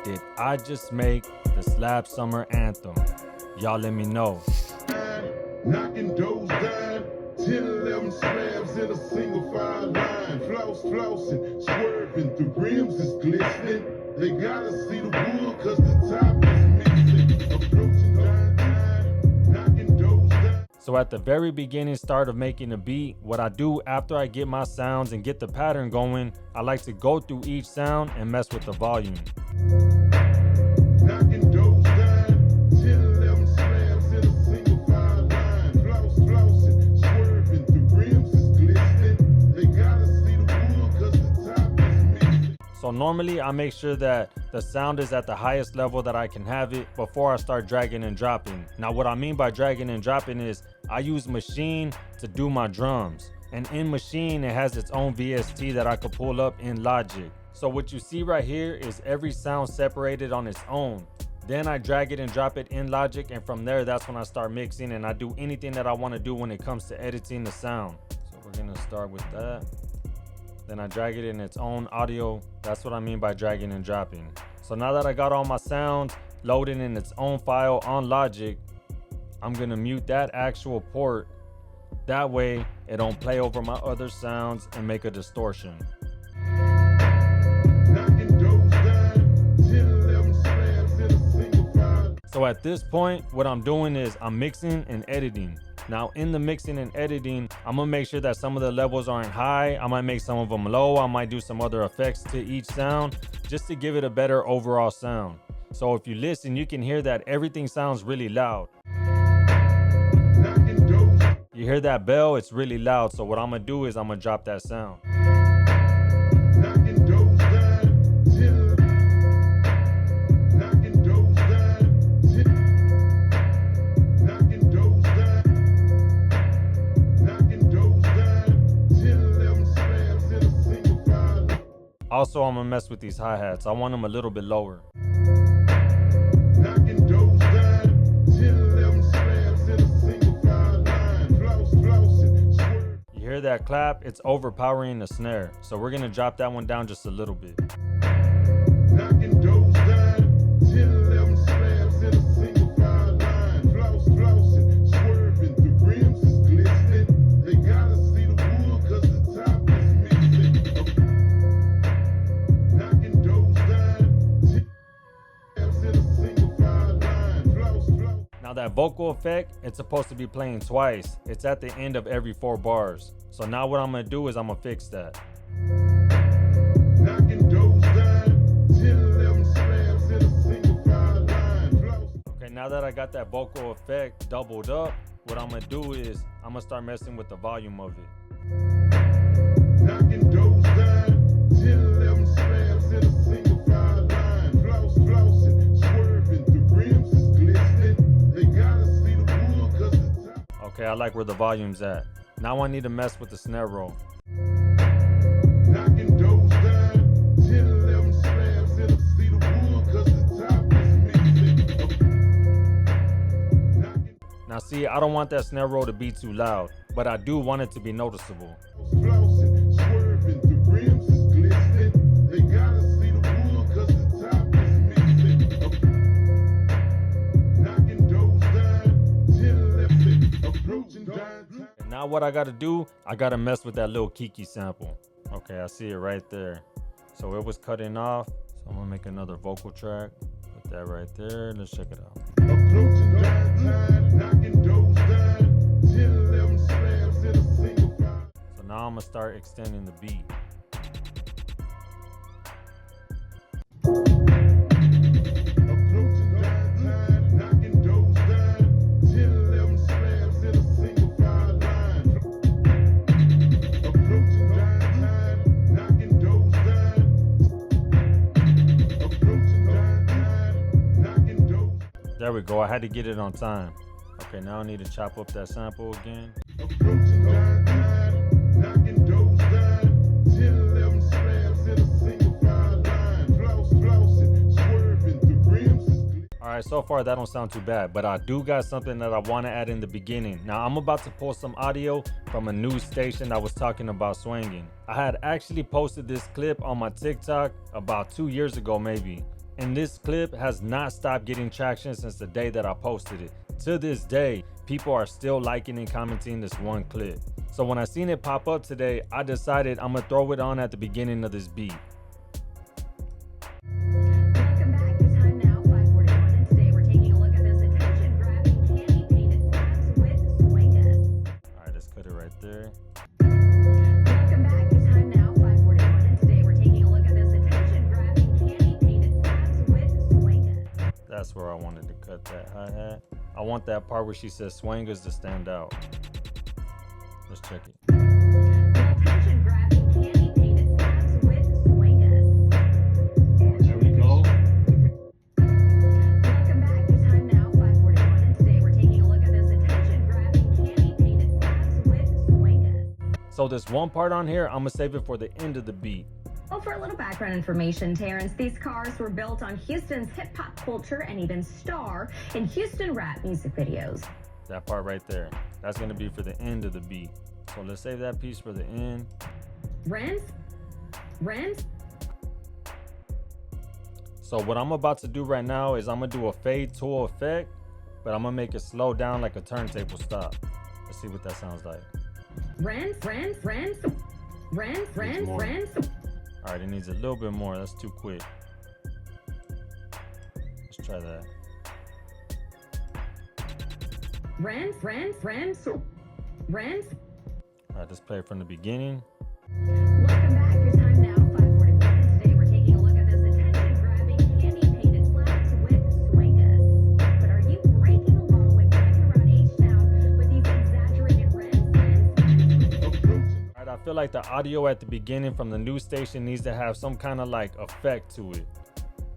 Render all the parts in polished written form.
did I just make the SLAB Summer Anthem? Y'all let me know. Knocking doors down, 10, 11 slabs in a single file line. Flossing, swerving, the rims is glistening. They gotta see the wood cause the top is missing. Approaching downtown, knocking doors down. So at the very beginning start of making a beat, what I do after I get my sounds and get the pattern going, I like to go through each sound and mess with the volume. Knocking doors down, 10, 11 slabs in a single file line. Flossing, swerving, the rims is glistening. They gotta see the wood cause the top is missing. So normally I make sure that the sound is at the highest level that I can have it before I start dragging and dropping. Now what I mean by dragging and dropping is I use Machine to do my drums. And in Machine it has its own VST that I could pull up in Logic. So what you see right here is every sound separated on its own. Then I drag it and drop it in Logic, and from there that's when I start mixing and I do anything that I want to do when it comes to editing the sound. So we're gonna start with that. Then I drag it in its own audio. That's what I mean by dragging and dropping. So now that I got all my sounds loaded in its own file on Logic, I'm gonna mute that actual port. That way it don't play over my other sounds and make a distortion. Knocking doors down, 10, 11 slabs in a single file. So at this point, what I'm doing is I'm mixing and editing. Now in the mixing and editing, I'm gonna make sure that some of the levels aren't high. I might make some of them low. I might do some other effects to each sound just to give it a better overall sound. So if you listen, you can hear that everything sounds really loud. Knocking doors, You hear that bell? It's really loud. So what I'm gonna do is I'm gonna drop that sound. knocking doors down, 10, knocking doors down, 10, knocking doors down, knocking doors down, 10, 11 slabs in a single file. Also, I'm gonna mess with these hi-hats. I want them a little bit lower. Knocking doors down, 10, 11 slabs in a single file line. Flossing, swerve. You hear that clap? It's overpowering the snare. So we're gonna drop that one down just a little bit. Knocking doors down, 10, 11 slabs in a single file line. Flossing, swerving, the rims is glistening. They gotta see the wood cause the top is missing. Knocking doors down, 10 slabs in a single file line. Floss. Now that vocal effect, it's supposed to be playing twice. It's at the end of every 4 bars. So now what I'm gonna do is I'm gonna fix that. Knocking doors down, 10, 11 slabs in a single file line. Floss. Okay, now that I got that vocal effect doubled up, what I'm gonna do is I'm gonna start messing with the volume of it. Knocking doors down, 10, 11 slabs in a single file line. Flossing, swerving, the rims is glistening. They gotta see the wood cause the top. Okay, I like where the volume's at. Now I need to mess with the snare roll. Knocking doors down, 10, 11 slabs in a see the wood cause the top is missing. Knocking, Now see, I don't want that snare roll to be too loud, but I do want it to be noticeable. flossing, swerving, the rims is glistening. They gotta see the wood cause the top is missing. Knocking doors down, 10, 11, approaching downtown. And now what I gotta do, I gotta mess with that little Kiki sample. Okay, I see it right there. So it was cutting off. So I'm gonna make another vocal track. Put that right there. Let's check it out. Approaching downtown, knocking doors down, 10, 11 slabs in a single file. So now I'm gonna start extending the beat. Approaching downtown, knocking doors down, 10, 11 slabs in a single file line. Approaching downtown, knocking doors down. Approaching downtown, knocking doors. There we go. I had to get it on time. Okay, now I need to chop up that sample again. Approaching downtown, knocking doors down, 10, 11 slabs in a single file line. Flossing, swerving, the rims is glistening. Alright, so far that don't sound too bad, but I do got something that I want to add in the beginning. Now I'm about to pull some audio from a news station that was talking about swinging. I had actually posted this clip on my TikTok about 2 years ago maybe. And this clip has not stopped getting traction since the day that I posted it. To this day, people are still liking and commenting this one clip. So when I seen it pop up today, I decided I'm gonna throw it on at the beginning of this beat. Welcome back. The time now, 5:41, and today we're taking a look at this attention-grabbing candy-painted slabs with swingus. All right, let's cut it right there. Welcome back. The time now, 5:41, and today we're taking a look at this attention-grabbing candy-painted slabs with swingus. That's where I wanted to cut that hi-hat. I want that part where she says swingers to stand out. Let's check it. Attention-grabbing candy-painted slabs with swingus. Here we go. Welcome back. The time now, 5:41, and today we're taking a look at this attention-grabbing candy-painted slabs with swingus. So this one part on here, I'm gonna save it for the end of the beat. Well, for a little background information, Terrence, these cars were built on Houston's hip-hop culture and even star in Houston rap music videos. That part right there. That's gonna be for the end of the beat. So let's save that piece for the end. Renz? So what I'm about to do right now is I'm gonna do a fade tool effect, but I'm gonna make it slow down like a turntable stop. Let's see what that sounds like. Renz. All right, it needs a little bit more. That's too quick. Let's try that. Renz. All right, let's play it from the beginning. Welcome back. Your time now, 5:41, and today we're taking a look at this attention-grabbing candy-painted slabs with swingus. But are you breaking the law when driving around H-Town with these exaggerated Renz? All right, I feel like the audio at the beginning from the news station needs to have some kind of like effect to it.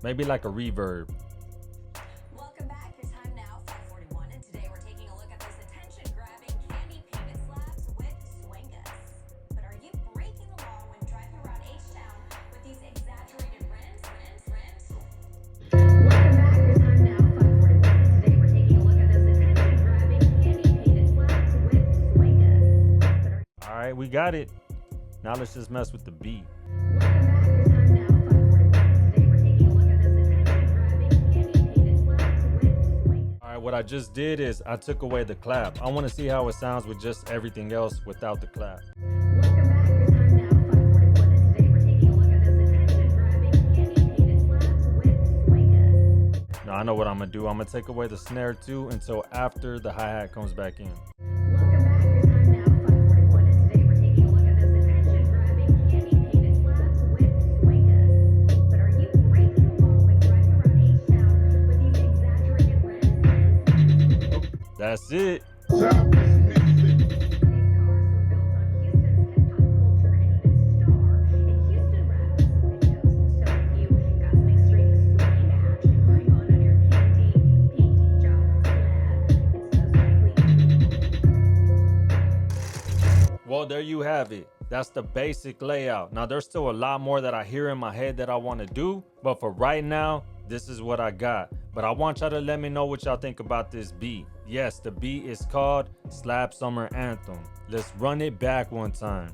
Maybe like a reverb. Welcome back. Your time now, 5:41, and today we're taking a look at this attention-grabbing candy-painted slabs with swingus. But are you breaking the law when driving around H-Town with these exaggerated Renz? Welcome back. Your time now, 5:41, and today we're taking a look at this attention-grabbing candy-painted slabs with swingus. But are All right, we got it. Now let's just mess with the beat. Welcome back. Your time now, 5:41, and today we're taking a look at this attention-grabbing candy-painted slabs with swingus. All right, what I just did is I took away the clap. I want to see how it sounds with just everything else without the clap. Welcome back. Your time now, 5:41, and today we're taking a look at this attention-grabbing candy-painted slabs with swingus. Now I know what I'm gonna do. I'm gonna take away the snare too until after the hi-hat comes back in. Welcome back. Your time now, 5:41, and today we're taking a look at this attention-grabbing candy-painted slabs with swingus. But are you breaking the law when driving around H-Town with these exaggerated Renz? That's it. Top is missing. These cars were built on Houston's hip-hop culture and even star in Houston rap music videos. So if you got some extreme swing action going on your candy paint job slab, it's most likely. Well, there you have it. That's the basic layout. Now there's still a lot more that I hear in my head that I want to do, but for right now, this is what I got. But I want y'all to let me know what y'all think about this beat. Yes, the beat is called SLAB Summer Anthem. Let's run it back one time.